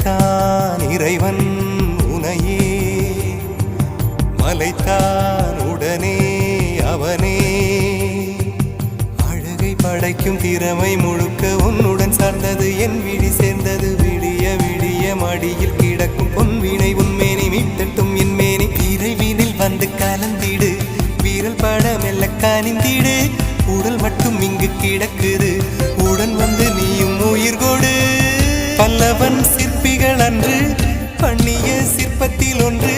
படைத்தான் இறைவன் உனையே, மலைத்தான் உடனே அவனே. அழகை படைக்கும் திறமை முழுக்க உன்னுடன் சார்ந்தது, என் விழி சேர்ந்தது. விடிய விடிய மடியில் கிடக்கும் பொன்வினை உன்மேனி மீட்டட்டும் என் மேனி. விரைவினில் வந்து கலந்திடு, வீரல் பட மெல்ல காணிந்திடு. உடல் மட்டும் இங்கு கிடக்குது, உடன் வந்து நீயும் உயிர் கொடு. பல்லவன் சிற்பிகள் அன்று பண்ணிய சிற்பத்தில் ஒன்று,